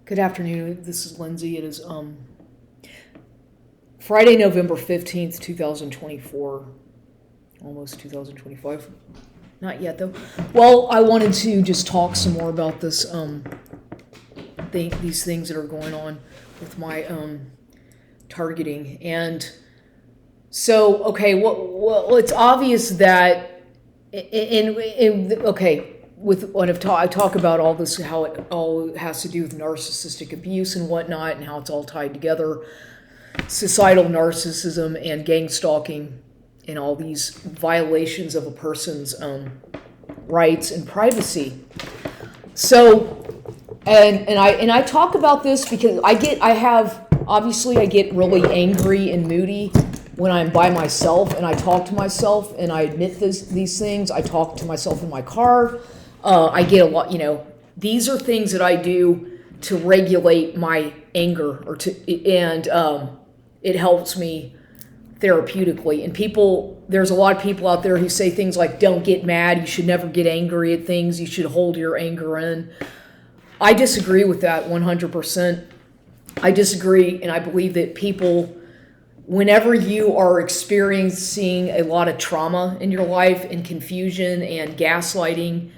Good afternoon. This is Lindsay. It is Friday, November 15th, 2024. Almost 2025. Not yet though. Well, I wanted to just talk some more about this these things that are going on with my targeting. And so, okay, well it's obvious that okay, with when I talk about all this, how it all has to do with narcissistic abuse and whatnot, and how it's all tied together, societal narcissism and gang stalking, and all these violations of a person's rights and privacy. So, and I talk about this because I get really angry and moody when I'm by myself and I talk to myself and I admit these things. I talk to myself in my car. I get a lot, these are things that I do to regulate my anger and it helps me therapeutically. And there's a lot of people out there who say things like, don't get mad, you should never get angry at things, you should hold your anger in. I disagree with that 100%. I disagree, and I believe that people, whenever you are experiencing a lot of trauma in your life and confusion and gaslighting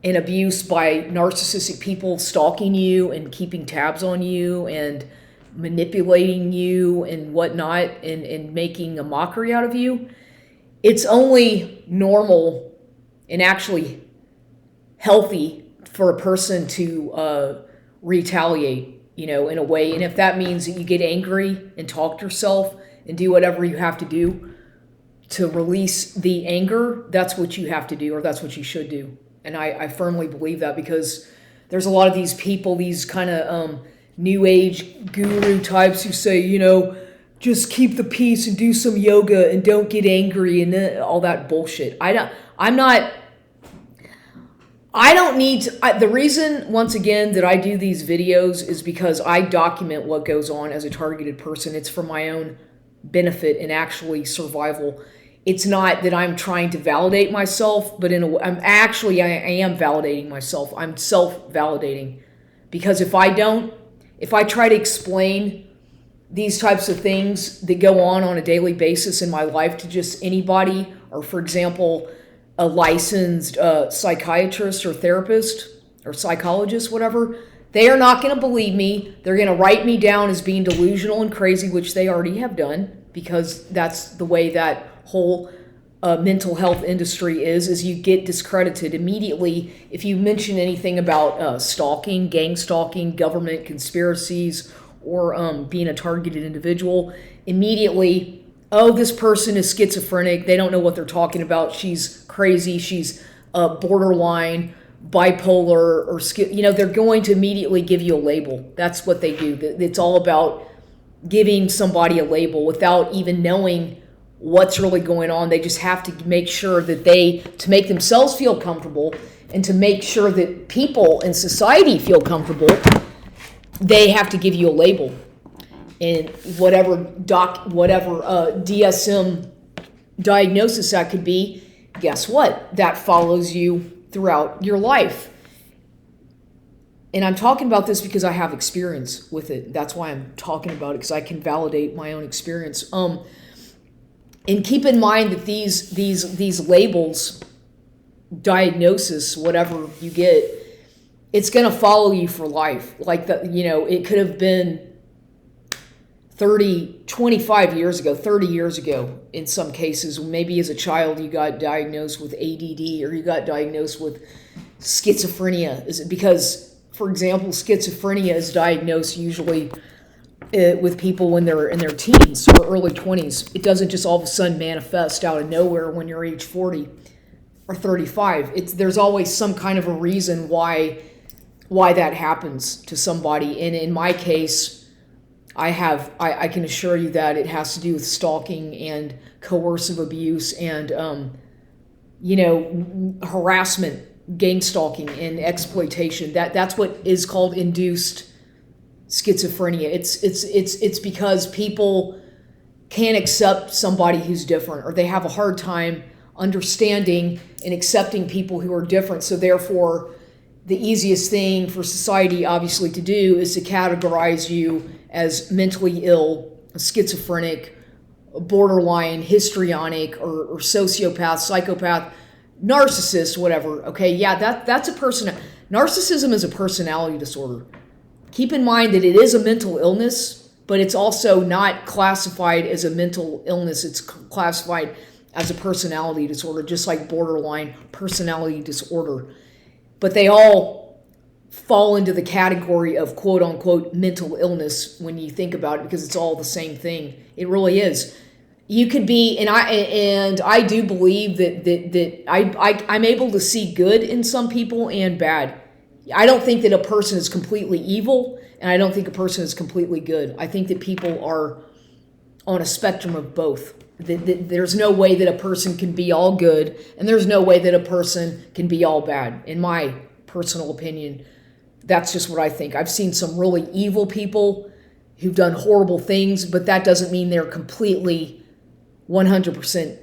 and abuse by narcissistic people stalking you and keeping tabs on you and manipulating you and whatnot and making a mockery out of you, it's only normal and actually healthy for a person to retaliate, in a way. And if that means that you get angry and talk to yourself and do whatever you have to do to release the anger, that's what you have to do, or that's what you should do. And I firmly believe that, because there's a lot of these people, these kind of new age guru types who say, just keep the peace and do some yoga and don't get angry and all that bullshit. The reason, once again, that I do these videos is because I document what goes on as a targeted person. It's for my own benefit and actually survival. It's not that I'm trying to validate myself, but I am validating myself. I'm self-validating. Because if I try to explain these types of things that go on a daily basis in my life to just anybody, or for example, a licensed psychiatrist or therapist or psychologist, whatever, they are not going to believe me. They're going to write me down as being delusional and crazy, which they already have done, because that's the way that whole mental health industry is you get discredited immediately if you mention anything about stalking, gang stalking, government conspiracies, or being a targeted individual. Immediately, oh, this person is schizophrenic, they don't know what they're talking about, she's crazy, she's borderline, bipolar, or they're going to immediately give you a label. That's what they do. It's all about giving somebody a label without even knowing what's really going on. They just have to make sure that to make themselves feel comfortable and to make sure that people in society feel comfortable, they have to give you a label. And whatever DSM diagnosis that could be, guess what? That follows you throughout your life. And I'm talking about this because I have experience with it. That's why I'm talking about it, because I can validate my own experience. And keep in mind that these labels, diagnosis, whatever you get, it's going to follow you for life. Like it could have been 25 years ago, 30 years ago in some cases. Maybe as a child you got diagnosed with ADD, or you got diagnosed with schizophrenia. Is it because, for example, schizophrenia is diagnosed usually with people when they're in their teens or early 20s. It doesn't just all of a sudden manifest out of nowhere when you're age 40 or 35. There's always some kind of a reason why that happens to somebody. And in my case, I can assure you that it has to do with stalking and coercive abuse and harassment, gang stalking, and exploitation. That's what is called induced schizophrenia. It's because people can't accept somebody who's different, or they have a hard time understanding and accepting people who are different. So therefore, the easiest thing for society, obviously, to do is to categorize you as mentally ill, schizophrenic, borderline, histrionic, or sociopath, psychopath, narcissist, whatever. Okay, yeah, that's a person. Narcissism is a personality disorder. Keep in mind that it is a mental illness, but it's also not classified as a mental illness. It's classified as a personality disorder, just like borderline personality disorder. But they all fall into the category of quote unquote mental illness when you think about it, because it's all the same thing. It really is. You could be, and I do believe that I'm able to see good in some people and bad. I don't think that a person is completely evil, and I don't think a person is completely good. I think that people are on a spectrum of both. There's no way that a person can be all good, and there's no way that a person can be all bad. In my personal opinion, that's just what I think. I've seen some really evil people who've done horrible things, but that doesn't mean they're completely 100%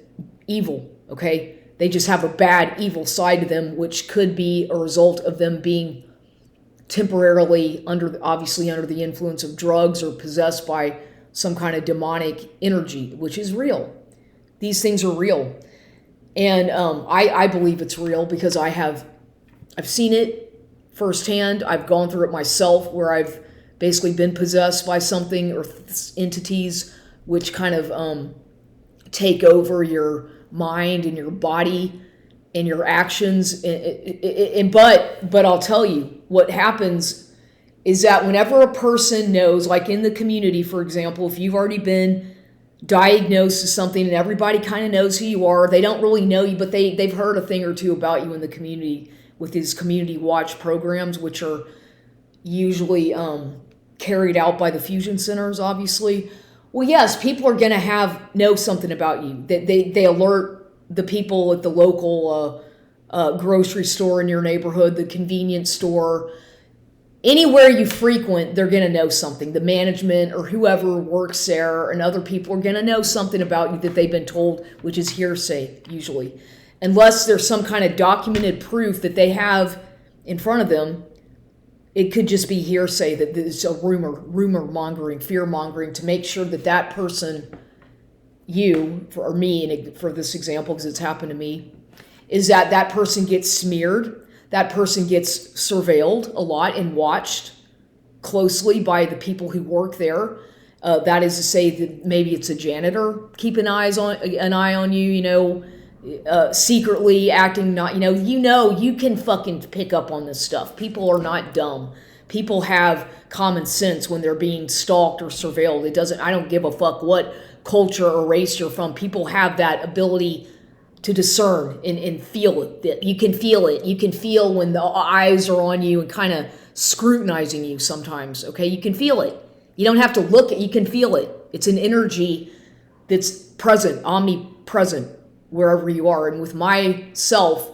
evil, okay? They just have a bad, evil side to them, which could be a result of them being temporarily obviously under the influence of drugs or possessed by some kind of demonic energy, which is real. These things are real. And I believe it's real because I've seen it firsthand. I've gone through it myself, where I've basically been possessed by something or entities which kind of take over your mind and your body and your actions. But I'll tell you, what happens is that whenever a person knows, like in the community, for example, if you've already been diagnosed as something and everybody kind of knows who you are, they don't really know you, but they've heard a thing or two about you in the community with these community watch programs, which are usually carried out by the fusion centers, obviously. Well, yes, people are going to know something about you. They alert the people at the local grocery store in your neighborhood, the convenience store, anywhere you frequent. They're going to know something. The management or whoever works there and other people are going to know something about you that they've been told, which is hearsay usually, unless there's some kind of documented proof that they have in front of them. It could just be hearsay, that it's a rumor mongering, fear mongering, to make sure that that person, you or me, and for this example, because it's happened to me, is that person gets smeared, that person gets surveilled a lot and watched closely by the people who work there. That is to say that maybe it's a janitor keeping an eye on you, secretly acting not, you can fucking pick up on this stuff. People are not dumb. People have common sense when they're being stalked or surveilled. I don't give a fuck what culture or race you're from. People have that ability to discern and feel it. You can feel it. You can feel when the eyes are on you and kind of scrutinizing you sometimes, okay? You can feel it. You don't have to look you can feel it. It's an energy that's present, omnipresent, wherever you are. And with myself,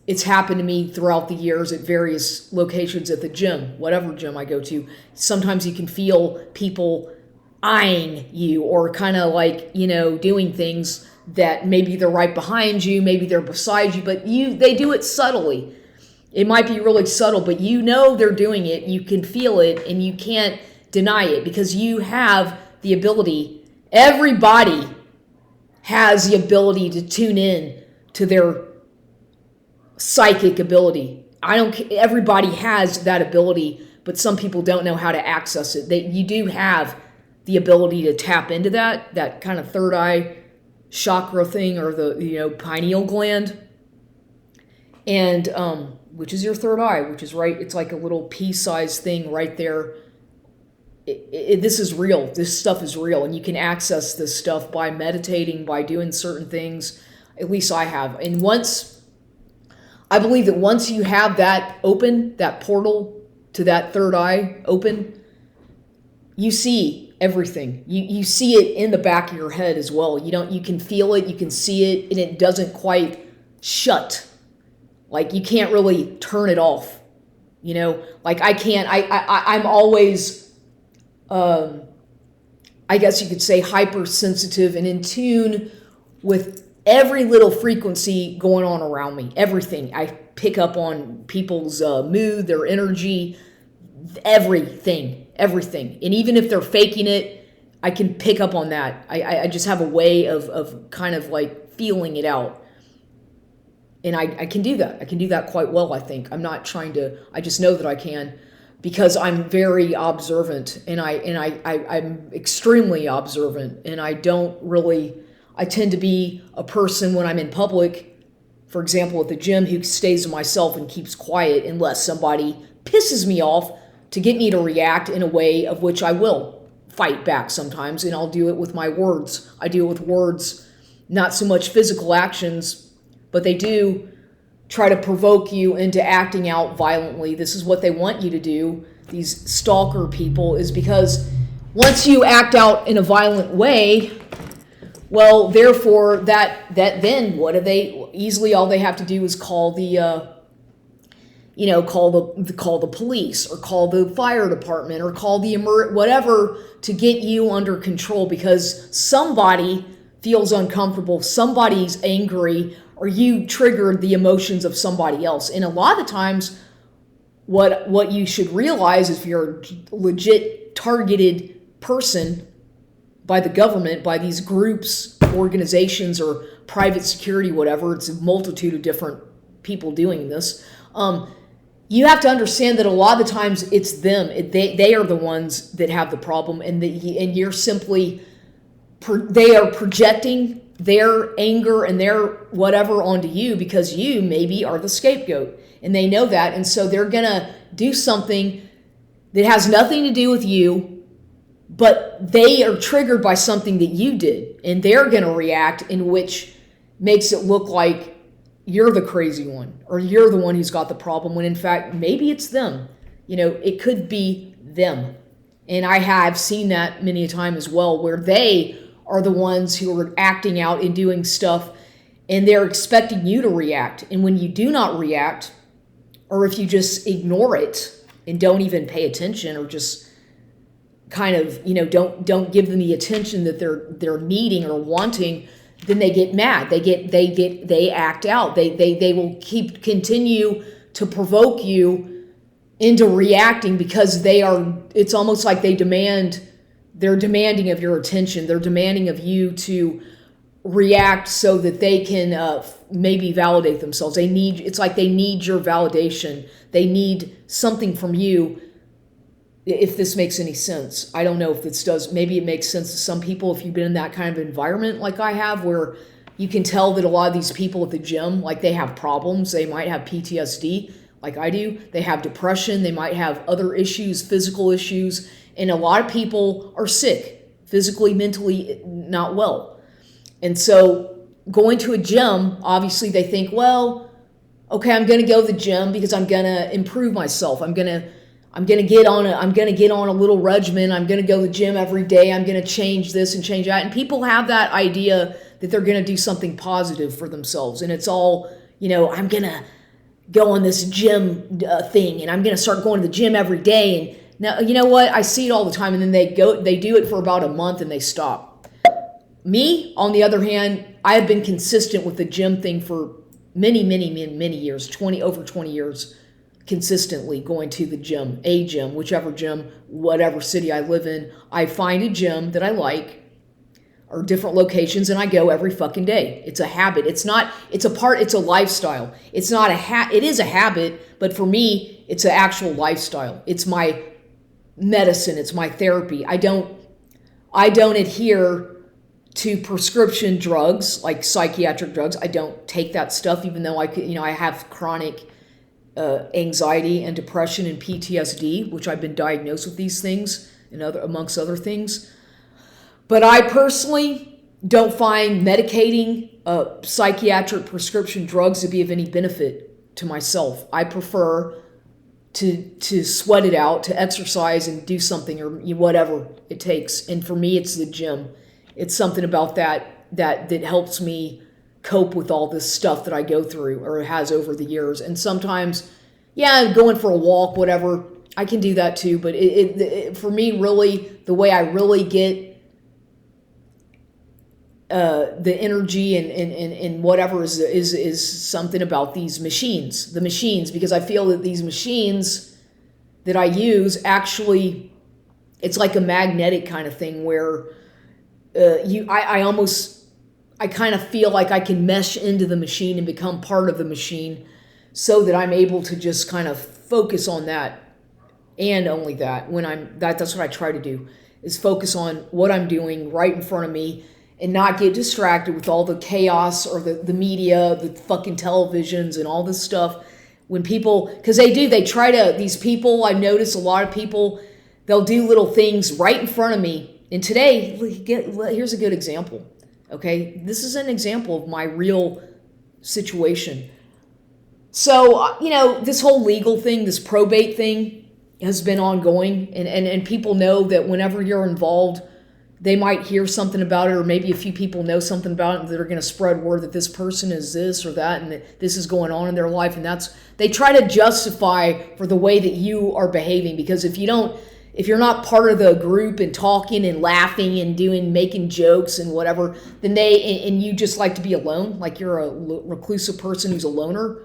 it's happened to me throughout the years at various locations at the gym, whatever gym I go to. Sometimes you can feel people eyeing you or kind of like, doing things that maybe they're right behind you, maybe they're beside you, but they do it subtly. It might be really subtle, but they're doing it. You can feel it and you can't deny it because you have the ability. Everybody has the ability to tune in to their psychic ability. Everybody has that ability, but some people don't know how to access it. You do have the ability to tap into that kind of third eye chakra thing, or the pineal gland, and which is your third eye, which is right. It's like a little pea-sized thing right there. This is real. This stuff is real, and you can access this stuff by meditating, by doing certain things. At least I have. And I believe that once you have that open, that portal to that third eye open, you see everything. You see it in the back of your head as well. You can feel it, you can see it, and it doesn't quite shut. Like you can't really turn it off. Like I can't. I'm always. I guess you could say hypersensitive and in tune with every little frequency going on around me, everything. I pick up on people's mood, their energy, everything. And even if they're faking it, I can pick up on that. I just have a way of kind of like feeling it out. And I can do that. I can do that quite well, I think. I'm not trying to, I just know that I can, because I'm very observant, and I'm extremely observant, and I tend to be a person when I'm in public, for example, at the gym, who stays to myself and keeps quiet unless somebody pisses me off to get me to react in a way of which I will fight back sometimes, and I'll do it with my words. I deal with words, not so much physical actions, but they do try to provoke you into acting out violently. This is what they want you to do, these stalker people, is because once you act out in a violent way, well, therefore, that then what do they, easily all they have to do is call the call the police, or call the fire department, or call the whatever, to get you under control, because somebody feels uncomfortable, somebody's angry, or you triggered the emotions of somebody else. And a lot of the times, what you should realize, if you're a legit targeted person by the government, by these groups, organizations, or private security, whatever, it's a multitude of different people doing this, you have to understand that a lot of the times it's them. They are the ones that have the problem, and you're simply, they are projecting their anger and their whatever onto you, because you maybe are the scapegoat, and they know that, and so they're gonna do something that has nothing to do with you, but they are triggered by something that you did, and they're gonna react in which makes it look like you're the crazy one, or you're the one who's got the problem, when in fact maybe it's them. It could be them. And I have seen that many a time as well, where they are the ones who are acting out and doing stuff, and they're expecting you to react. And when you do not react, or if you just ignore it and don't even pay attention, or just kind of, don't give them the attention that they're needing or wanting, then they get mad. They act out. They will continue to provoke you into reacting, because it's almost like they're demanding of your attention. They're demanding of you to react so that they can maybe validate themselves. It's like they need your validation. They need something from you. If this makes any sense. I don't know if this does. Maybe it makes sense to some people if you've been in that kind of environment like I have, where you can tell that a lot of these people at the gym, like, they have problems. They might have PTSD, like I do. They have depression. They might have other issues, physical issues. And a lot of people are sick, physically, mentally not well. And so going to a gym, obviously they think, well, okay, I'm going to go to the gym because I'm going to improve myself. I'm going to get on a little regimen. I'm going to go to the gym every day. I'm going to change this and change that. And people have that idea that they're going to do something positive for themselves. And it's all, I'm going to go on this gym thing, and I'm going to start going to the gym every day. And now, you know what? I see it all the time, and then they do it for about a month and they stop. Me, on the other hand, I have been consistent with the gym thing for many, many, many, many years, over 20 years, consistently going to the gym, whichever gym, whatever city I live in. I find a gym that I like, or different locations, and I go every fucking day. It's a habit. It's a lifestyle. It's not it is a habit, but for me, it's an actual lifestyle. It's my medicine. It's my therapy. I don't adhere to prescription drugs, like psychiatric drugs. I don't take that stuff, even though I have chronic anxiety and depression and PTSD, which I've been diagnosed with these things, and amongst other things. But I personally don't find medicating psychiatric prescription drugs to be of any benefit to myself. I prefer to sweat it out, to exercise and do something, or whatever it takes. And for me, it's the gym. It's something about that helps me cope with all this stuff that I go through, or has over the years. And sometimes, going for a walk, whatever, I can do that too. But it for me, really, the way I really get the energy and whatever is something about these machines, the machines, because I feel that these machines that I use actually, it's like a magnetic kind of thing where I kind of feel like I can mesh into the machine and become part of the machine so that I'm able to just kind of focus on that and only that that's what I try to do, is focus on what I'm doing right in front of me and not get distracted with all the chaos or the media, the fucking televisions and all this stuff. When people, because they try to, these people, I've noticed a lot of people, they'll do little things right in front of me. And today, here's a good example. Okay, this is an example of my real situation. So, this whole legal thing, this probate thing has been ongoing. And people know that whenever you're involved, they might hear something about it, or maybe a few people know something about it, and they're going to spread word that this person is this or that, and that this is going on in their life. And they try to justify for the way that you are behaving, because if you're not part of the group and talking and laughing and making jokes and whatever, then and you just like to be alone, like you're a reclusive person who's a loner,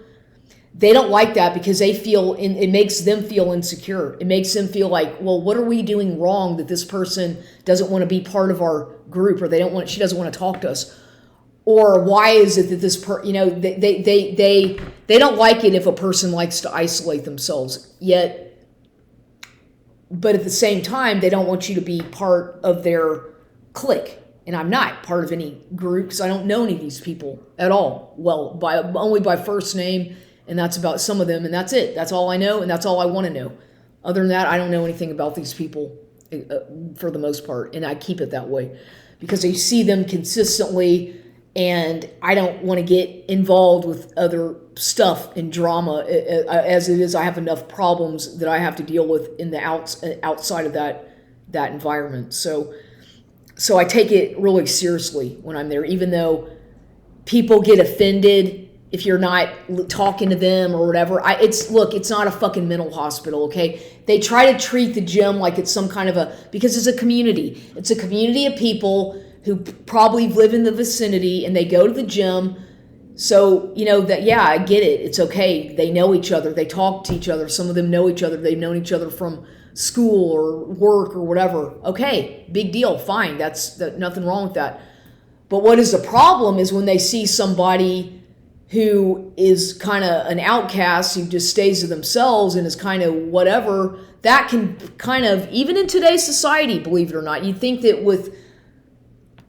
they don't like that, because they feel, it makes them feel insecure. It makes them feel like, well, what are we doing wrong that this person doesn't want to be part of our group, or she doesn't want to talk to us? Or why is it that this they don't like it if a person likes to isolate themselves, yet, but at the same time, they don't want you to be part of their clique. And I'm not part of any group, because I don't know any of these people at all. Well, only by first name. And that's about some of them, and that's it. That's all I know, and that's all I want to know. Other than that, I don't know anything about these people for the most part, and I keep it that way because I see them consistently, and I don't want to get involved with other stuff and drama. As it is, I have enough problems that I have to deal with in the outside of that environment. So I take it really seriously when I'm there, even though people get offended if you're not talking to them or whatever. It's not a fucking mental hospital, okay? They try to treat the gym like it's some kind of because it's a community. It's a community of people who probably live in the vicinity, and they go to the gym. So, I get it. It's okay. They know each other. They talk to each other. Some of them know each other. They've known each other from school or work or whatever. Okay, big deal. Fine. That's nothing wrong with that. But what is the problem is when they see somebody who is kind of an outcast, who just stays to themselves and is kind of whatever, that can kind of, even in today's society, believe it or not, you'd think that with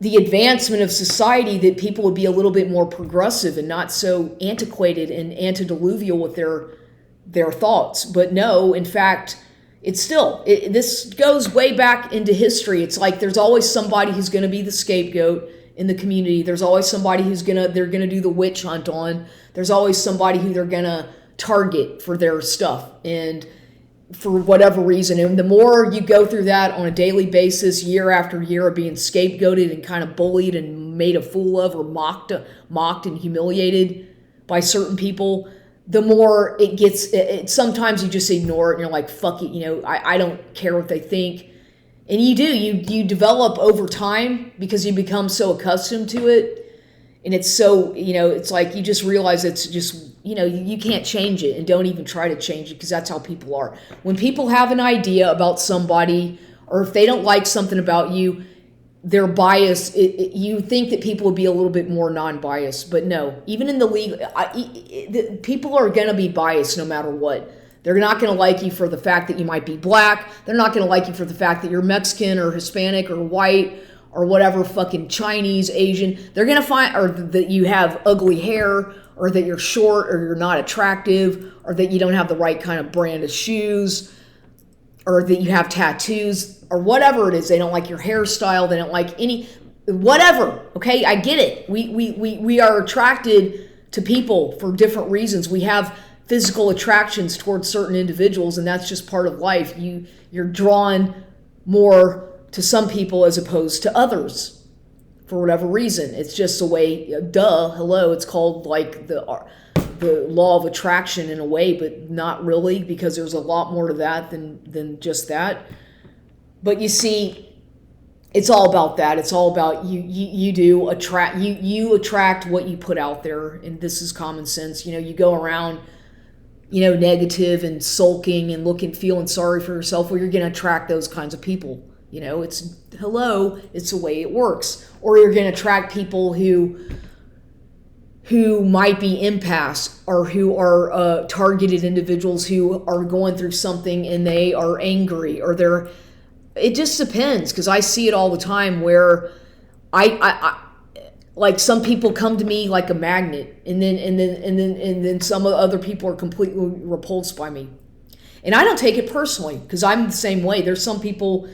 the advancement of society that people would be a little bit more progressive and not so antiquated and antediluvial with their thoughts. But no, in fact, this goes way back into history. It's like there's always somebody who's going to be the scapegoat in the community. There's always somebody they're gonna do the witch hunt on. There's always somebody who they're gonna target for their stuff, and for whatever reason. And the more you go through that on a daily basis, year after year, of being scapegoated and kind of bullied and made a fool of, or mocked and humiliated by certain people, the more it gets. Sometimes you just ignore it and you're like, fuck it, I don't care what they think. And you develop over time, because you become so accustomed to it. And it's so, it's like you just realize it's just, you can't change it, and don't even try to change it, because that's how people are. When people have an idea about somebody, or if they don't like something about you, they're biased. You think that people would be a little bit more non-biased, but no. Even in the legal, people are going to be biased no matter what. They're not going to like you for the fact that you might be black. They're not going to like you for the fact that you're Mexican or Hispanic or white or whatever, fucking Chinese, Asian. They're going to find, or that you have ugly hair, or that you're short, or you're not attractive, or that you don't have the right kind of brand of shoes, or that you have tattoos, or whatever it is. They don't like your hairstyle. They don't like whatever. Okay, I get it. We are attracted to people for different reasons. We have physical attractions towards certain individuals, and that's just part of life. You're drawn more to some people as opposed to others for whatever reason. It's just the way, hello, it's called like the law of attraction in a way, but not really, because there's a lot more to that than just that. But you see, it's all about that. It's all about you do attract, you attract what you put out there. And this is common sense. You go around, negative and sulking and feeling sorry for yourself. Well, you're going to attract those kinds of people. It's the way it works. Or you're going to attract people who might be empaths, or who are targeted individuals who are going through something and they are angry, or it just depends, because I see it all the time where I like, some people come to me like a magnet, and then some other people are completely repulsed by me. And I don't take it personally, because I'm the same way. There's some people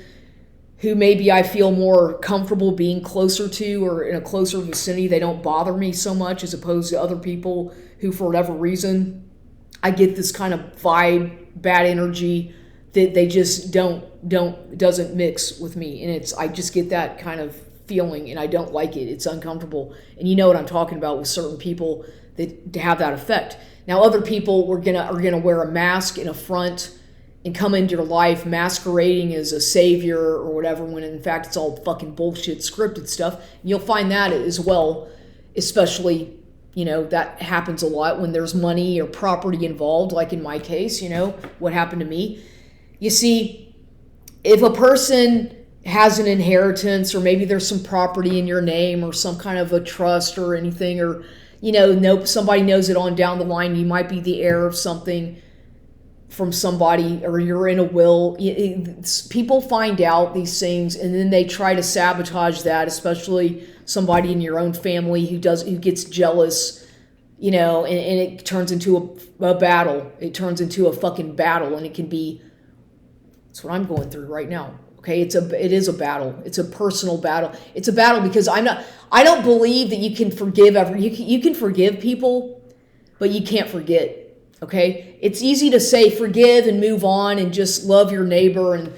who maybe I feel more comfortable being closer to, or in a closer vicinity. They don't bother me so much, as opposed to other people who, for whatever reason, I get this kind of vibe, bad energy, that they just doesn't mix with me. And I just get that kind of feeling, and I don't like it. It's uncomfortable. And you know what I'm talking about with certain people that have that effect. Now, other people are gonna wear a mask and a front and come into your life masquerading as a savior or whatever, when in fact it's all fucking bullshit, scripted stuff. And you'll find that as well, especially, that happens a lot when there's money or property involved, like in my case, what happened to me. You see, if a person has an inheritance, or maybe there's some property in your name, or some kind of a trust or anything, or, somebody knows it on down the line, you might be the heir of something from somebody, or you're in a will. People find out these things, and then they try to sabotage that, especially somebody in your own family who gets jealous, and it turns into a battle. It turns into a fucking battle, and it can be. That's what I'm going through right now. Okay, it is a battle. It's a personal battle. It's a battle because I don't believe that you can forgive you can forgive people, but you can't forget. Okay, it's easy to say forgive and move on and just love your neighbor, and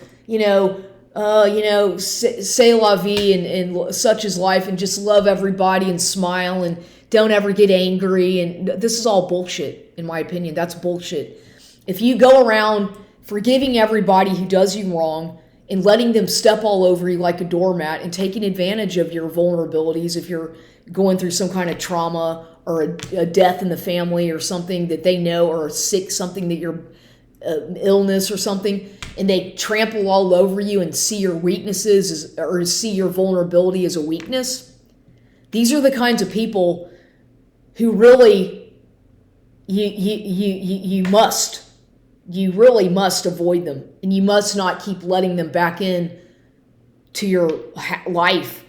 say la vie, and such is life, and just love everybody and smile and don't ever get angry. And this is all bullshit, in my opinion. That's bullshit. If you go around forgiving everybody who does you wrong, and letting them step all over you like a doormat, and taking advantage of your vulnerabilities, if you're going through some kind of trauma, or a death in the family, or something that they know, or something that you're illness or something, and they trample all over you and see your weaknesses or see your vulnerability as a weakness. These are the kinds of people who really you really must avoid them, and you must not keep letting them back in to your life.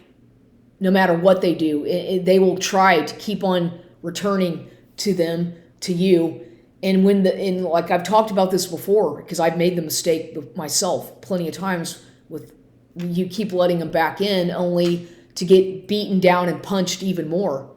No matter what they do, they will try to keep on returning to you. And like I've talked about this before, because I've made the mistake myself plenty of times, with you keep letting them back in only to get beaten down and punched even more.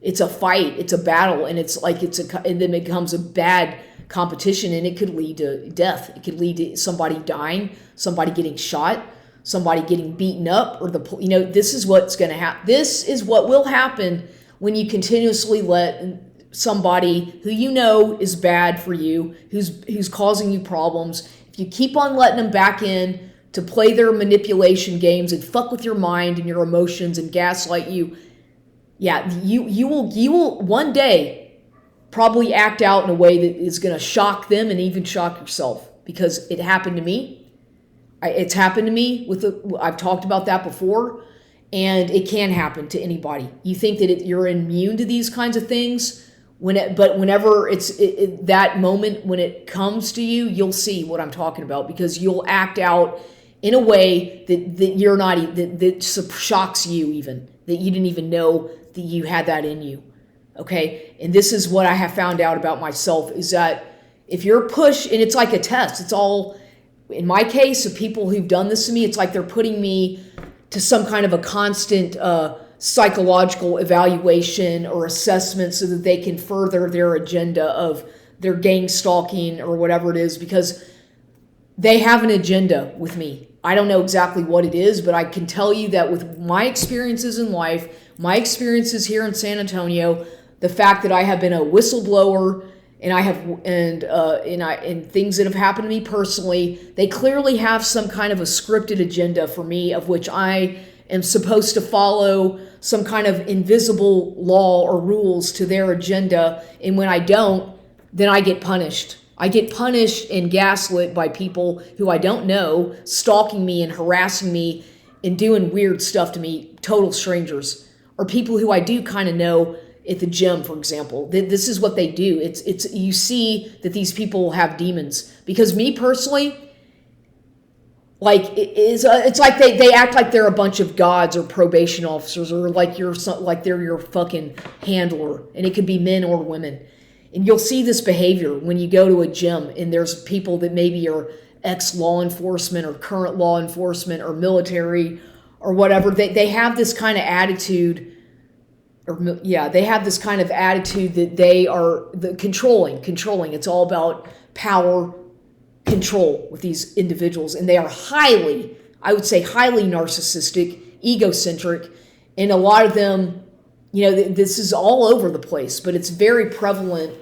It's a fight, it's a battle, and and then it becomes a bad competition, and it could lead to death. It could lead to somebody dying, somebody getting shot, somebody getting beaten up, or this is what's going to happen. This is what will happen when you continuously let somebody who is bad for you, who's causing you problems, if you keep on letting them back in to play their manipulation games and fuck with your mind and your emotions and gaslight you, you will one day probably act out in a way that is going to shock them and even shock yourself, because it happened to me. It's happened to me I've talked about that before, and it can happen to anybody. You think that you're immune to these kinds of things, but whenever it's that moment when it comes to you, you'll see what I'm talking about, because you'll act out in a way that you're not, that shocks you, even that you didn't even know that you had that in you. Okay, and this is what I have found out about myself, is that if you're pushed, and it's like a test, it's all, in my case, of people who've done this to me, it's like they're putting me to some kind of a constant psychological evaluation or assessment, so that they can further their agenda of their gang stalking or whatever it is, because they have an agenda with me. I don't know exactly what it is, but I can tell you that with my experiences in life, my experiences here in San Antonio, the fact that I have been a whistleblower and and things that have happened to me personally, they clearly have some kind of a scripted agenda for me, of which I am supposed to follow some kind of invisible law or rules to their agenda, and when I don't, then I get punished. I get punished and gaslit by people who I don't know, stalking me and harassing me and doing weird stuff to me, total strangers, or people who I do kind of know at the gym, for example. This is what they do. It's you see that these people have demons. Because me personally, like it's like they act like they're a bunch of gods or probation officers, or like they're your fucking handler, and it could be men or women. And you'll see this behavior when you go to a gym and there's people that maybe are ex-law enforcement or current law enforcement or military or whatever. They have this kind of attitude, they have this kind of attitude that they are controlling. It's all about power, control with these individuals. And they are highly narcissistic, egocentric, and a lot of them, this is all over the place, but it's very prevalent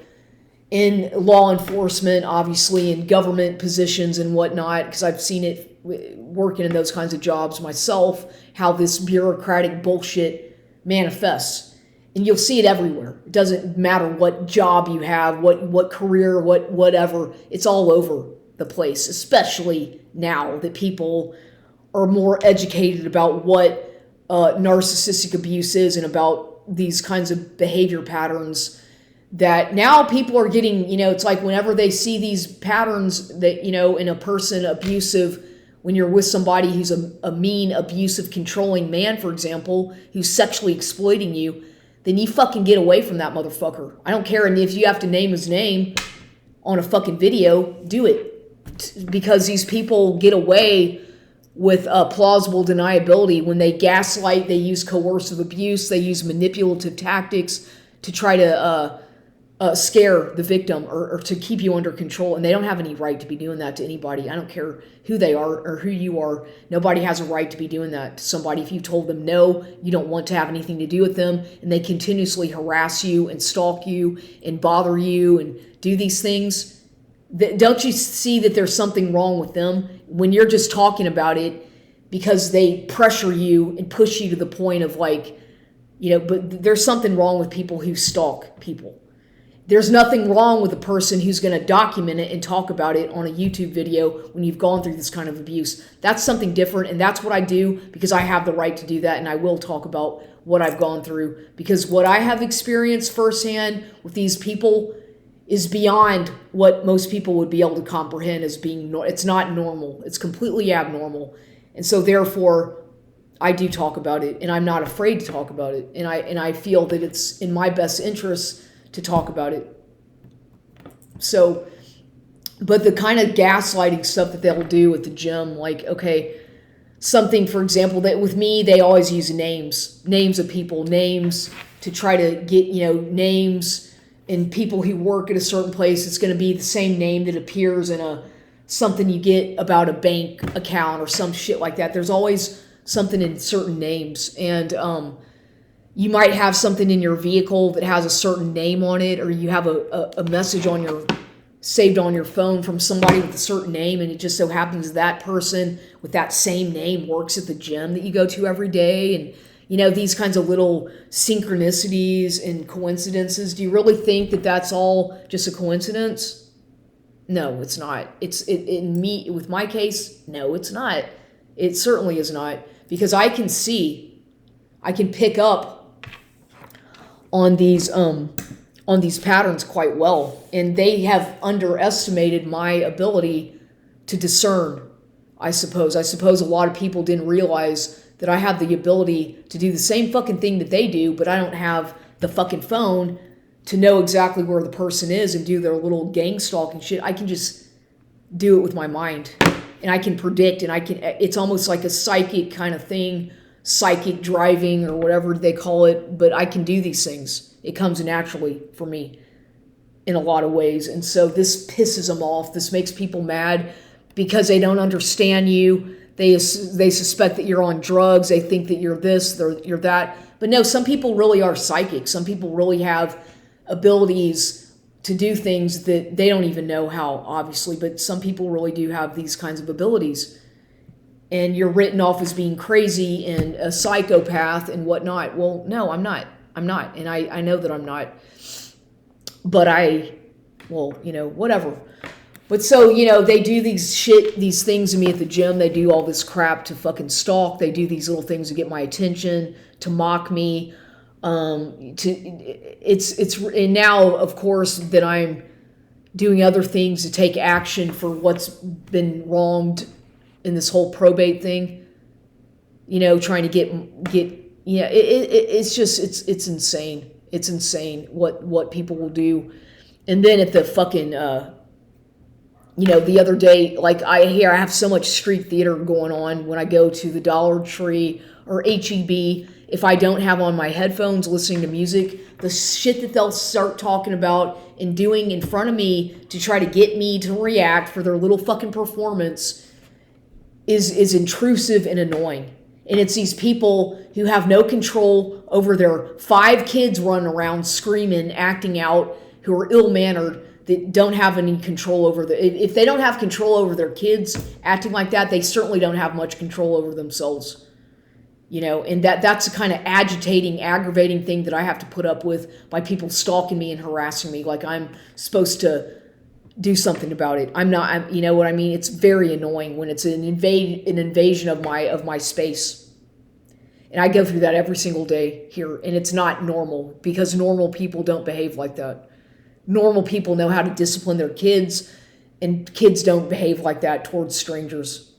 in law enforcement, obviously, in government positions and whatnot, because I've seen it working in those kinds of jobs myself, how this bureaucratic bullshit manifests. And you'll see it everywhere. It doesn't matter what job you have, what career, whatever. It's all over the place, especially now that people are more educated about what narcissistic abuse is and about these kinds of behavior patterns, that now people are getting, it's like whenever they see these patterns that, in a person abusive, when you're with somebody who's a mean, abusive, controlling man, for example, who's sexually exploiting you, then you fucking get away from that motherfucker. I don't care. And if you have to name his name on a fucking video, do it. Because these people get away with plausible deniability when they gaslight, they use coercive abuse, they use manipulative tactics to try to scare the victim or to keep you under control. And they don't have any right to be doing that to anybody. I don't care who they are or who you are. Nobody has a right to be doing that to somebody. If you told them no, you don't want to have anything to do with them, and they continuously harass you and stalk you and bother you and do these things, don't you see that there's something wrong with them when you're just talking about it because they pressure you and push you to the point of but there's something wrong with people who stalk people. There's nothing wrong with a person who's going to document it and talk about it on a YouTube video when you've gone through this kind of abuse. That's something different, and that's what I do because I have the right to do that, and I will talk about what I've gone through, because what I have experienced firsthand with these people is beyond what most people would be able to comprehend as being it's not normal. It's completely abnormal. And so therefore, I do talk about it, and I'm not afraid to talk about it, and I feel that it's in my best interest to talk about it. So, but the kind of gaslighting stuff that they'll do at the gym, something, for example, that with me, they always use names of people, names to try to get, names and people who work at a certain place. It's going to be the same name that appears in something you get about a bank account or some shit like that. There's always something in certain names. And, you might have something in your vehicle that has a certain name on it, or you have a message saved on your phone from somebody with a certain name, and it just so happens that person with that same name works at the gym that you go to every day. And, these kinds of little synchronicities and coincidences. Do you really think that that's all just a coincidence? No, it's not. With my case, no, it's not. It certainly is not, because I can pick up on these patterns quite well, and they have underestimated my ability to discern. I suppose a lot of people didn't realize that I have the ability to do the same fucking thing that they do, but I don't have the fucking phone to know exactly where the person is and do their little gang stalking shit. I can just do it with my mind, and I can predict, and it's almost like a psychic kind of thing, psychic driving or whatever they call it, but I can do these things. It comes naturally for me in a lot of ways. And so this pisses them off. This makes people mad because they don't understand you. They suspect that you're on drugs. They think that you're this, you're that. But no, some people really are psychic. Some people really have abilities to do things that they don't even know how, obviously, but some people really do have these kinds of abilities. And you're written off as being crazy and a psychopath and whatnot. Well, no, I'm not. I'm not. And I know that I'm not. But whatever. But so, they do these things to me at the gym. They do all this crap to fucking stalk. They do these little things to get my attention, to mock me. And now, of course, that I'm doing other things to take action for what's been wronged in this whole probate thing, trying to get it's insane. It's insane what people will do. And then at the fucking the other day, like I have so much street theater going on when I go to the Dollar Tree or HEB. If I don't have on my headphones listening to music, the shit that they'll start talking about and doing in front of me to try to get me to react for their little fucking performance is intrusive and annoying. And it's these people who have no control over their 5 kids running around screaming, acting out, who are ill-mannered, that don't have any control over if they don't have control over their kids acting like that, they certainly don't have much control over themselves. And that's the kind of agitating, aggravating thing that I have to put up with by people stalking me and harassing me like I'm supposed to do something about it. I'm not. You know what I mean? It's very annoying when it's an invasion of my space. And I go through that every single day here, and it's not normal because normal people don't behave like that. Normal people know how to discipline their kids, and kids don't behave like that towards strangers.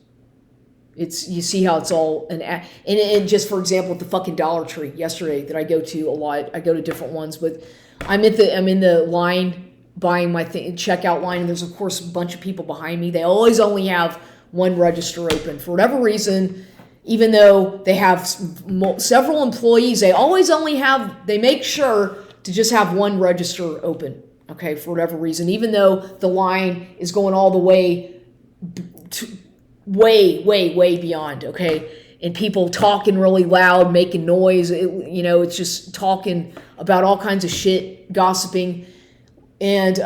You see how it's all and just for example at the fucking Dollar Tree yesterday that I go to a lot. I go to different ones, but I'm in the line buying my checkout line, and there's of course a bunch of people behind me. They always only have one register open for whatever reason. Even though they have several employees, they make sure to just have one register open. Okay, for whatever reason, even though the line is going all the way way beyond, okay? And people talking really loud, making noise. It's just talking about all kinds of shit, gossiping. And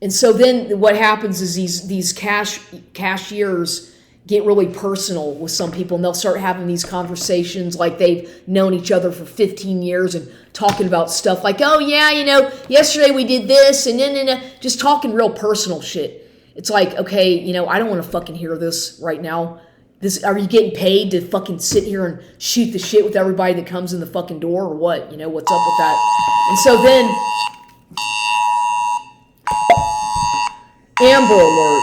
so then what happens is these cashiers get really personal with some people, and they'll start having these conversations like they've known each other for 15 years and talking about stuff like, oh yeah, yesterday we did this, and then just talking real personal shit. It's like, okay, I don't want to fucking hear this right now. Are you getting paid to fucking sit here and shoot the shit with everybody that comes in the fucking door or what? What's up with that? And so then, Amber Alert.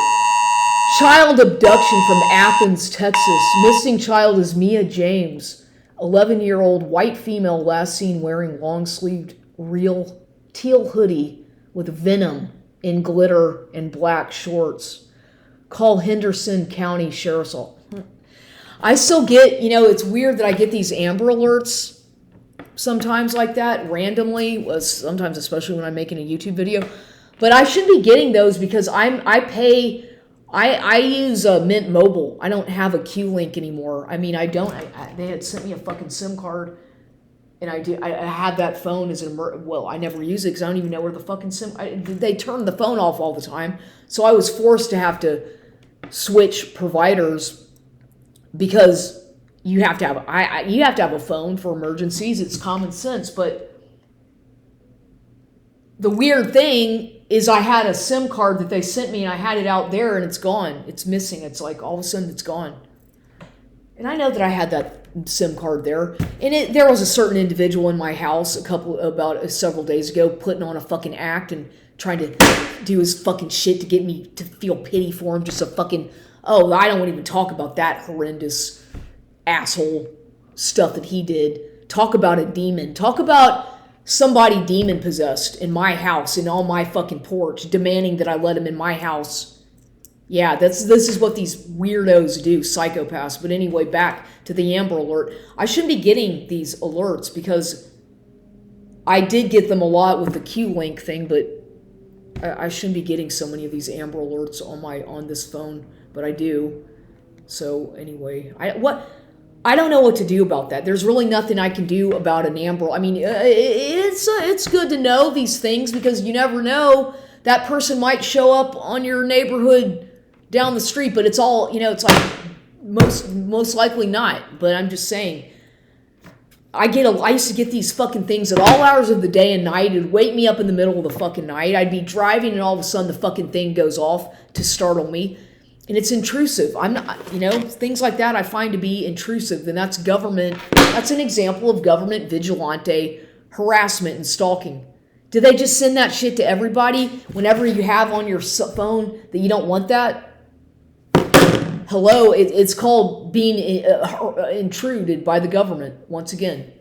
Child abduction from Athens, Texas. Missing child is Mia James, 11-year-old white female last seen wearing long-sleeved real teal hoodie with venom in glitter and black shorts. Call Henderson County Sheriff's Office. I still get, it's weird that I get these Amber Alerts sometimes like that, randomly, sometimes especially when I'm making a YouTube video. But I should be getting those because I use Mint Mobile. I don't have a Q-Link anymore. I mean, I don't. They had sent me a fucking SIM card, and I had that phone as I never use it because I don't even know where the fucking SIM. They turned the phone off all the time, so I was forced to have to switch providers because you have to have a phone for emergencies. It's common sense, but the weird thing is I had a SIM card that they sent me, and I had it out there, and it's gone. It's missing. It's like all of a sudden it's gone. And I know that I had that SIM card there. And there was a certain individual in my house several days ago putting on a fucking act and trying to do his fucking shit to get me to feel pity for him. Just a fucking, I don't want to even talk about that horrendous asshole stuff that he did. Talk about a demon. Talk about somebody demon possessed in my house and on my fucking porch, demanding that I let him in my house. Yeah, this is what these weirdos do, psychopaths. But anyway, back to the Amber Alert. I shouldn't be getting these alerts because I did get them a lot with the Q-Link thing, but I shouldn't be getting so many of these Amber Alerts on this phone, but I do. So anyway, I don't know what to do about that. There's really nothing I can do about an Amber. I mean, it's good to know these things because you never know. That person might show up on your neighborhood down the street, but it's all, it's like most likely not. But I'm just saying, I used to get these fucking things at all hours of the day and night. It'd wake me up in the middle of the fucking night. I'd be driving and all of a sudden the fucking thing goes off to startle me. And it's intrusive. I'm not, things like that I find to be intrusive. And that's government. That's an example of government vigilante harassment and stalking. Do they just send that shit to everybody whenever you have on your phone that you don't want that? Hello, it's called being intruded by the government. Once again,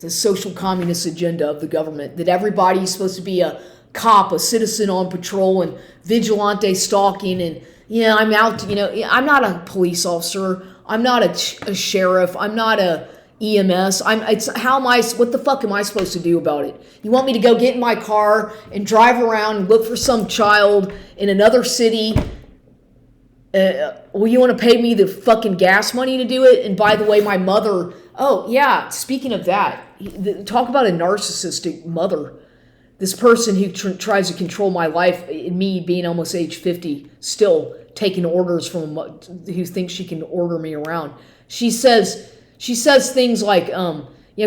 the social communist agenda of the government that everybody's supposed to be a cop, a citizen on patrol, and vigilante stalking. And I'm out. I'm not a police officer. I'm not a sheriff. I'm not a EMS. What the fuck am I supposed to do about it? You want me to go get in my car and drive around and look for some child in another city? Well, you want to pay me the fucking gas money to do it? And by the way, my mother, oh yeah, speaking of that, talk about a narcissistic mother. This person who tries to control my life, me being almost age 50, still taking orders from who thinks she can order me around. She says things like,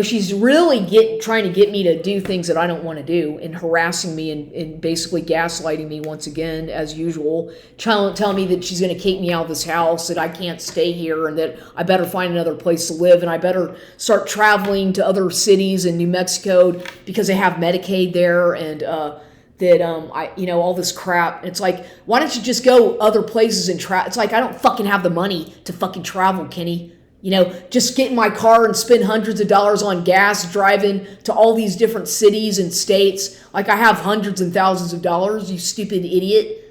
she's really trying to get me to do things that I don't want to do and harassing me and basically gaslighting me once again, as usual, telling me that she's going to kick me out of this house, that I can't stay here and that I better find another place to live and I better start traveling to other cities in New Mexico because they have Medicaid there and all this crap. It's like, why don't you just go other places and travel? It's like, I don't fucking have the money to fucking travel, Kenny. Just get in my car and spend hundreds of dollars on gas driving to all these different cities and states. Like I have hundreds and thousands of dollars, you stupid idiot.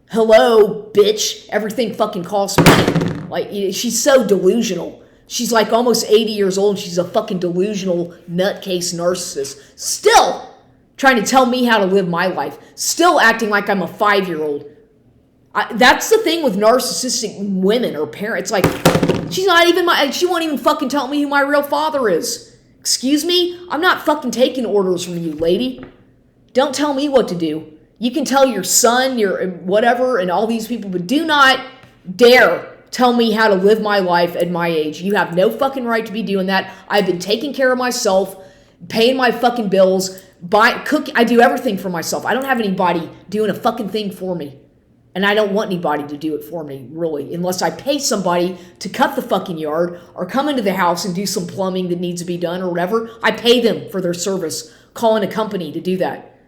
Hello, bitch. Everything fucking costs money. Like, she's so delusional. She's like almost 80 years old and she's a fucking delusional nutcase narcissist. Still trying to tell me how to live my life. Still acting like I'm a 5-year-old. That's the thing with narcissistic women or parents. Like, she won't even fucking tell me who my real father is. Excuse me? I'm not fucking taking orders from you, lady. Don't tell me what to do. You can tell your son, your whatever, and all these people, but do not dare tell me how to live my life at my age. You have no fucking right to be doing that. I've been taking care of myself, paying my fucking bills, cooking. I do everything for myself. I don't have anybody doing a fucking thing for me. And I don't want anybody to do it for me, really, unless I pay somebody to cut the fucking yard or come into the house and do some plumbing that needs to be done or whatever. I pay them for their service, calling a company to do that.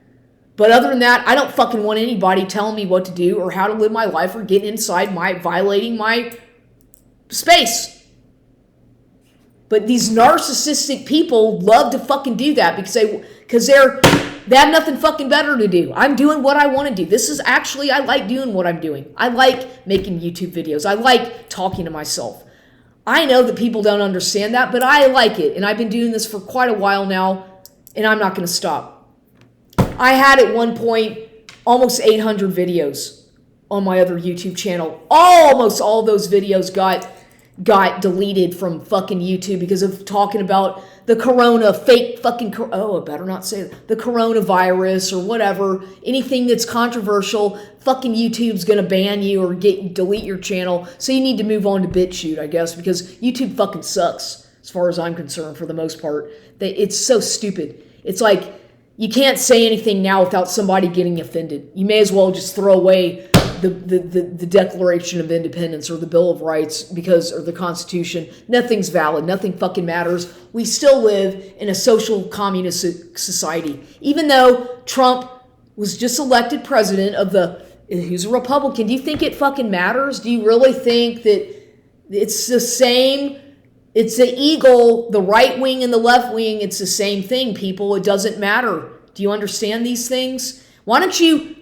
But other than that, I don't fucking want anybody telling me what to do or how to live my life or getting inside violating my space. But these narcissistic people love to fucking do that because they have nothing fucking better to do. I'm doing what I want to do. I like doing what I'm doing. I like making YouTube videos. I like talking to myself. I know that people don't understand that, but I like it. And I've been doing this for quite a while now, and I'm not going to stop. I had at one point almost 800 videos on my other YouTube channel. Almost all those videos got deleted from fucking YouTube because of talking about the I better not say it, the coronavirus or whatever, anything that's controversial, fucking YouTube's gonna ban you or delete your channel, so you need to move on to BitChute, I guess, because YouTube fucking sucks, as far as I'm concerned, for the most part. It's so stupid. It's like, you can't say anything now without somebody getting offended. You may as well just throw away the Declaration of Independence or the Bill of Rights or the Constitution. Nothing's valid. Nothing fucking matters. We still live in a social communist society. Even though Trump was just elected president who's a Republican, do you think it fucking matters? Do you really think that it's the same? It's the eagle, the right wing and the left wing. It's the same thing, people. It doesn't matter. Do you understand these things? Why don't you...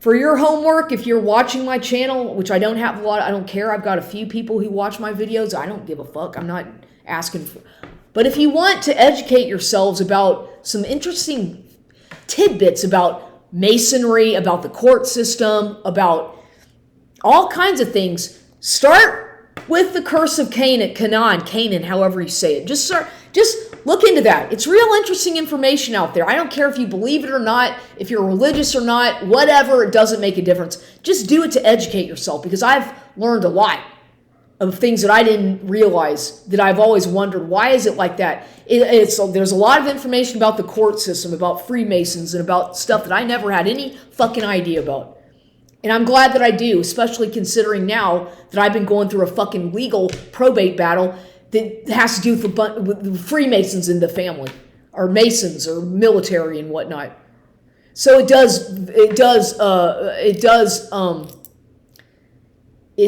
For your homework, if you're watching my channel, which I don't have a lot, I don't care. I've got a few people who watch my videos. I don't give a fuck. I'm not asking for... But if you want to educate yourselves about some interesting tidbits about Masonry, about the court system, about all kinds of things, start with the curse of Canaan, however you say it. Just look into that. It's real interesting information out there. I don't care if you believe it or not, if you're religious or not, whatever, it doesn't make a difference. Just do it to educate yourself, because I've learned a lot of things that I didn't realize, that I've always wondered, why is it like that? There's a lot of information about the court system, about Freemasons, and about stuff that I never had any fucking idea about. And I'm glad that I do, especially considering now that I've been going through a fucking legal probate battle that has to do with Freemasons in the family, or Masons, or military and whatnot. So it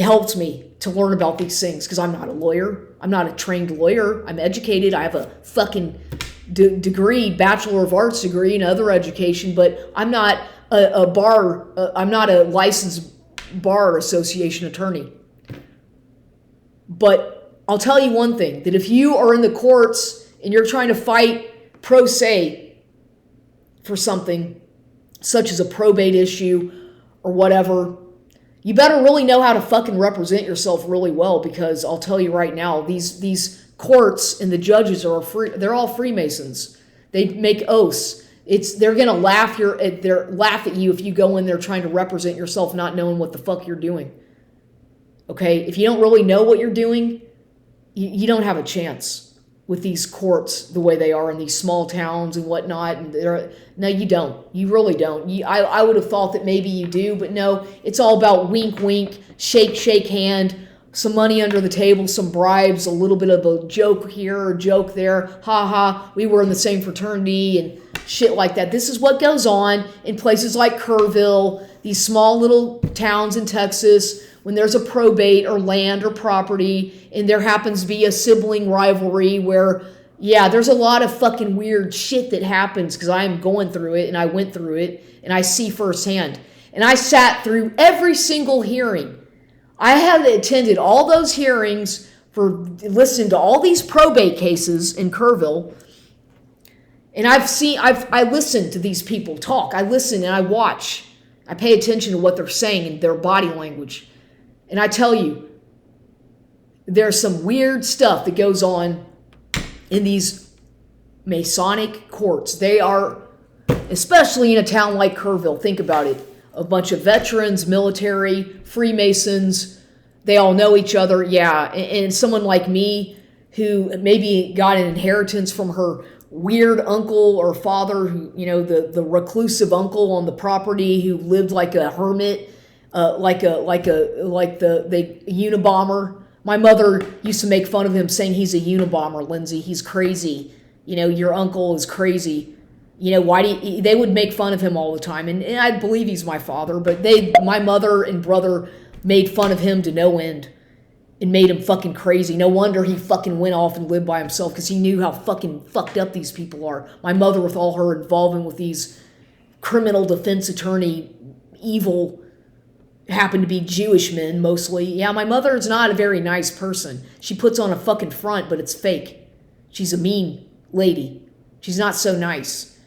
helps me to learn about these things, because I'm not a lawyer. I'm not a trained lawyer. I'm educated. I have a fucking degree, Bachelor of Arts degree, and other education, but I'm not I'm not a licensed bar association attorney. But I'll tell you one thing, that if you are in the courts and you're trying to fight pro se for something, such as a probate issue or whatever, you better really know how to fucking represent yourself really well, because I'll tell you right now, these courts and the judges they're all Freemasons. They make oaths. They're gonna laugh at you if you go in there trying to represent yourself, not knowing what the fuck you're doing. Okay? If you don't really know what you're doing, you don't have a chance with these courts the way they are in these small towns and whatnot. And no, you don't. You really don't. I would have thought that maybe you do, but no, it's all about wink, wink, shake hand, some money under the table, some bribes, a little bit of a joke here, a joke there, ha, we were in the same fraternity and shit like that. This is what goes on in places like Kerrville, these small little towns in Texas, when there's a probate or land or property, and there happens to be a sibling rivalry where, yeah, there's a lot of fucking weird shit that happens, because I am going through it, and I went through it, and I see firsthand. And I sat through every single hearing. I have attended all those hearings, listened to all these probate cases in Kerrville, and I listen to these people talk. I listen and I watch. I pay attention to what they're saying and their body language. And I tell you, there's some weird stuff that goes on in these Masonic courts. They are, especially in a town like Kerrville, think about it. A bunch of veterans, military, Freemasons, they all know each other. Yeah, and someone like me who maybe got an inheritance from her weird uncle or father, who, the reclusive uncle on the property who lived like a hermit, like the Unabomber. My mother used to make fun of him, saying he's a Unabomber, Lindsay. He's crazy. Your uncle is crazy. Why do they would make fun of him all the time. And I believe he's my father, but my mother and brother made fun of him to no end and made him fucking crazy. No wonder he fucking went off and lived by himself, because he knew how fucking fucked up these people are. My mother, with all her involvement with these criminal defense attorney, evil, happen to be Jewish men mostly. Yeah, my mother is not a very nice person. She puts on a fucking front, but it's fake. She's a mean lady. She's not so nice.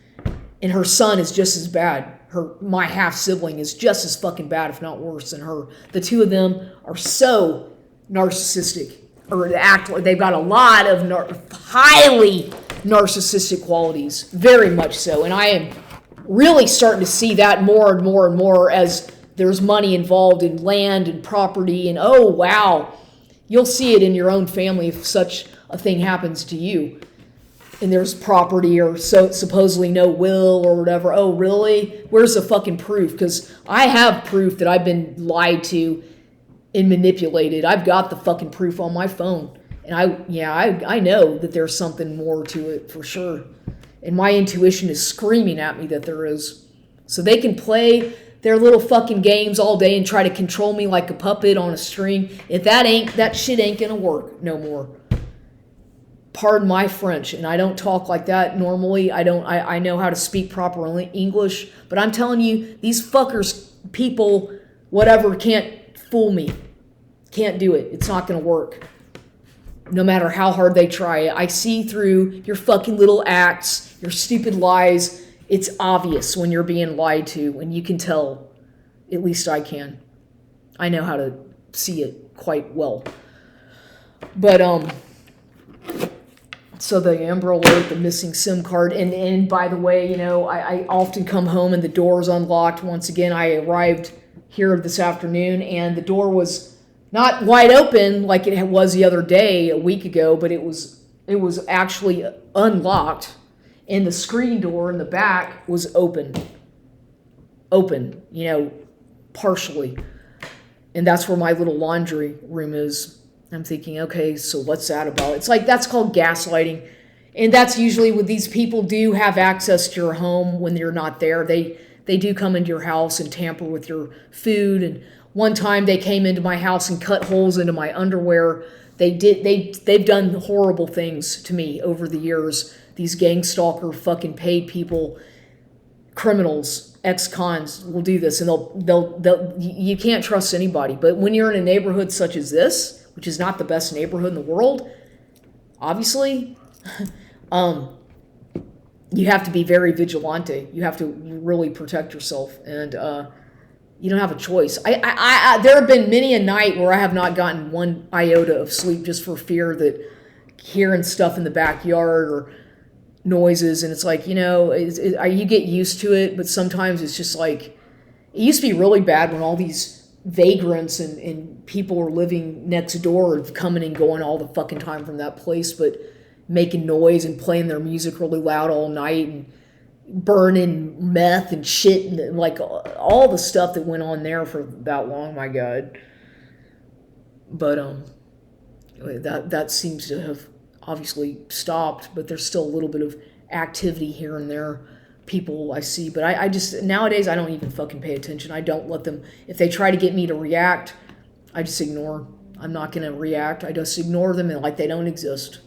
And her son is just as bad. My half sibling is just as fucking bad, if not worse, than her. The two of them are so narcissistic, or act like they've got a lot of highly narcissistic qualities, very much so. And I am really starting to see that more and more and more as there's money involved in land and property. And oh wow, you'll see it in your own family if such a thing happens to you. And there's property or supposedly no will or whatever. Oh, really? Where's the fucking proof? Because I have proof that I've been lied to and manipulated. I've got the fucking proof on my phone. And I know that there's something more to it for sure. And my intuition is screaming at me that there is. So they can play their little fucking games all day and try to control me like a puppet on a string. If that shit ain't gonna work no more. Pardon my French, and I don't talk like that normally. I know how to speak proper English, but I'm telling you, these fuckers, people, whatever, can't fool me. Can't do it. It's not going to work. No matter how hard they try. I see through your fucking little acts, your stupid lies. It's obvious when you're being lied to, and you can tell. At least I can. I know how to see it quite well. But so the Amber Alert, the missing SIM card, and by the way, you know, I often come home and the door is unlocked. Once again, I arrived here this afternoon and the door was not wide open like it was the other day, a week ago, but it was actually unlocked, and the screen door in the back was open, you know, partially, and that's where my little laundry room is. I'm thinking, okay, so what's that about? It's like, that's called gaslighting. And that's usually what these people do, have access to your home when you're not there. They do come into your house and tamper with your food. And one time they came into my house and cut holes into my underwear. They've done horrible things to me over the years. These gang stalker fucking paid people, criminals, ex-cons will do this, and they'll you can't trust anybody. But when you're in a neighborhood such as this, which is not the best neighborhood in the world, obviously, you have to be very vigilante. You have to really protect yourself, and you don't have a choice. I there have been many a night where I have not gotten one iota of sleep just for fear that hearing stuff in the backyard or noises, and it's like, you know, you get used to it, but sometimes it's just like, it used to be really bad when all these vagrants and people were living next door and coming and going all the fucking time from that place, but making noise and playing their music really loud all night and burning meth and shit, and like all the stuff that went on there for that long, my God. But that seems to have obviously stopped, but there's still a little bit of activity here and there. People I see, but I just, nowadays I don't even fucking pay attention. I don't let them, if they try to get me to react, I just ignore. I'm not going to react. I just ignore them and like they don't exist.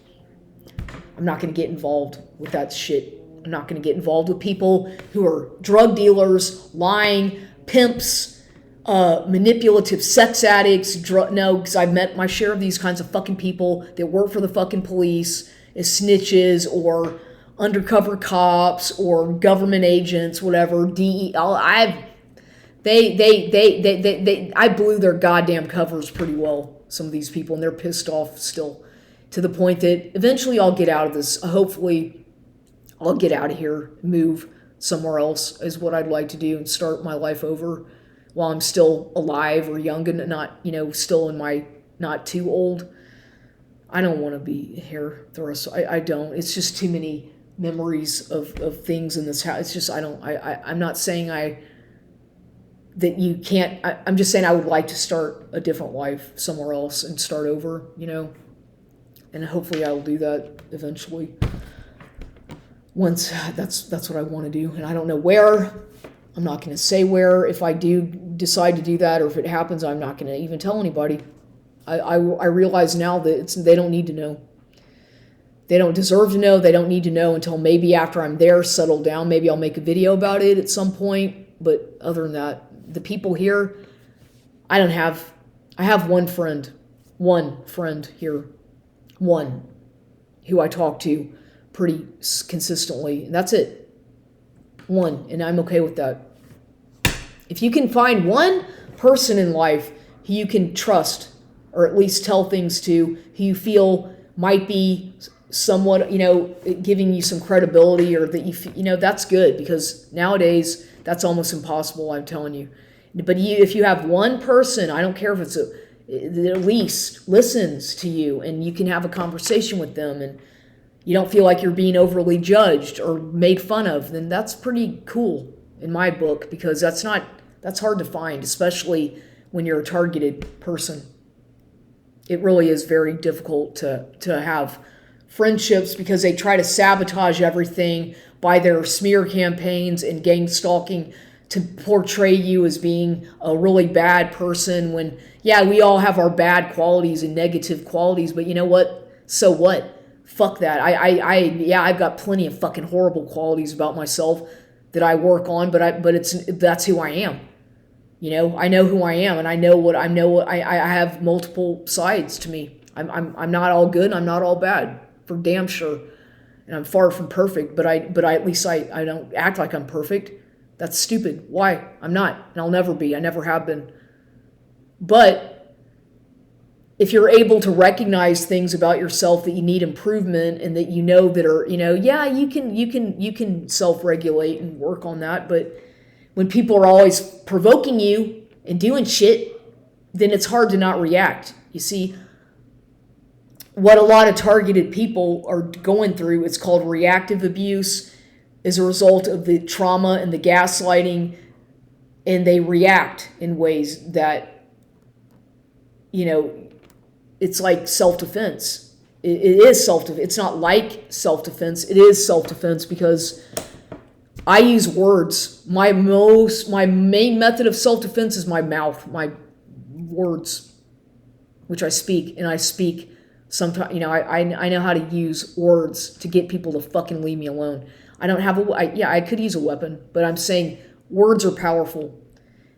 I'm not going to get involved with that shit. I'm not going to get involved with people who are drug dealers, lying, pimps, manipulative sex addicts. No, because I've met my share of these kinds of fucking people that work for the fucking police as snitches or undercover cops or government agents, whatever. I blew their goddamn covers pretty well, some of these people, and they're pissed off still, to the point that eventually I'll get out of this. Hopefully I'll get out of here, move somewhere else is what I'd like to do, and start my life over while I'm still alive or young and not, you know, still in my not too old. I don't want to be here the rest. I don't. It's just too many memories of things in this house. It's just, I'm not saying that you can't, I'm just saying I would like to start a different life somewhere else and start over, you know, and hopefully I will do that eventually. Once that's what I want to do, and I don't know where. I'm not going to say where. If I do decide to do that, or if it happens, I'm not going to even tell anybody. I realize now that they don't need to know. They don't deserve to know. They don't need to know until maybe after I'm there, settled down. Maybe I'll make a video about it at some point. But other than that, the people here, I have one friend here, one who I talk to pretty consistently, and that's it. One, and I'm okay with that. If you can find one person in life who you can trust, or at least tell things to, who you feel might be somewhat, you know, giving you some credibility, or that you know, that's good, because nowadays that's almost impossible, I'm telling you. But if you have one person, I don't care if it's that at least listens to you, and you can have a conversation with them, and you don't feel like you're being overly judged or made fun of, then that's pretty cool in my book, because that's hard to find, especially when you're a targeted person. It really is very difficult to have friendships, because they try to sabotage everything by their smear campaigns and gang stalking to portray you as being a really bad person, when, yeah, we all have our bad qualities and negative qualities, but you know what? So what? Fuck that. I've got plenty of fucking horrible qualities about myself that I work on, but that's who I am. You know, I know who I am, and I have multiple sides to me. I'm not all good, and I'm not all bad, for damn sure. And I'm far from perfect, but at least I don't act like I'm perfect. That's stupid. Why? I'm not, and I'll never be. I never have been. But if you're able to recognize things about yourself that you need improvement and that you know that are, yeah, you can self-regulate and work on that. But when people are always provoking you and doing shit, then it's hard to not react. You see, what a lot of targeted people are going through, it's called reactive abuse, as a result of the trauma and the gaslighting, and they react in ways that, it's like self-defense. It is self-defense. It's not like self-defense. It is self-defense because I use words. My main method of self-defense is my mouth, my words, which I speak, and I speak sometimes. I know how to use words to get people to fucking leave me alone. I don't have I could use a weapon, but I'm saying words are powerful.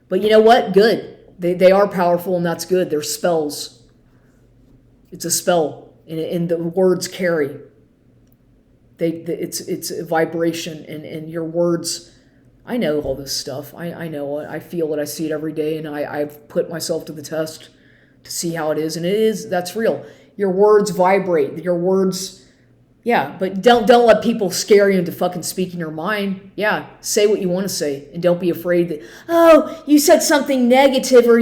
But you know what? Good. They are powerful, and that's good. They're spells. It's a spell, and the words carry. It's a vibration, and your words. I know all this stuff. I know it. I feel it. I see it every day, and I've put myself to the test to see how it is, and that's real. Your words vibrate. Your words, yeah. But don't let people scare you into fucking speaking your mind. Yeah, say what you want to say, and don't be afraid that, oh, you said something negative, or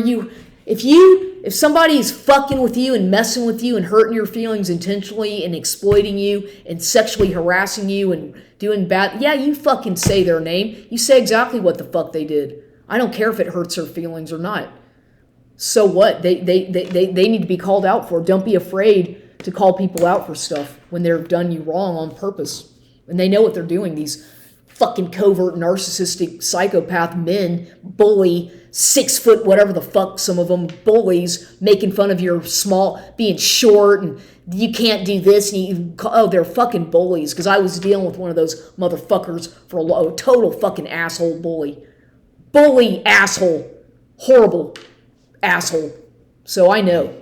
if somebody is fucking with you and messing with you and hurting your feelings intentionally and exploiting you and sexually harassing you and doing bad, yeah, you fucking say their name. You say exactly what the fuck they did. I don't care if it hurts their feelings or not. So what? They need to be called out for. Don't be afraid to call people out for stuff when they've done you wrong on purpose. And they know what they're doing. These fucking covert, narcissistic, psychopath men, bully, 6 foot, whatever the fuck, some of them, bullies, making fun of your small, being short, and you can't do this, and they're fucking bullies, because I was dealing with one of those motherfuckers for a total fucking asshole bully. Bully, asshole, horrible asshole. So I know.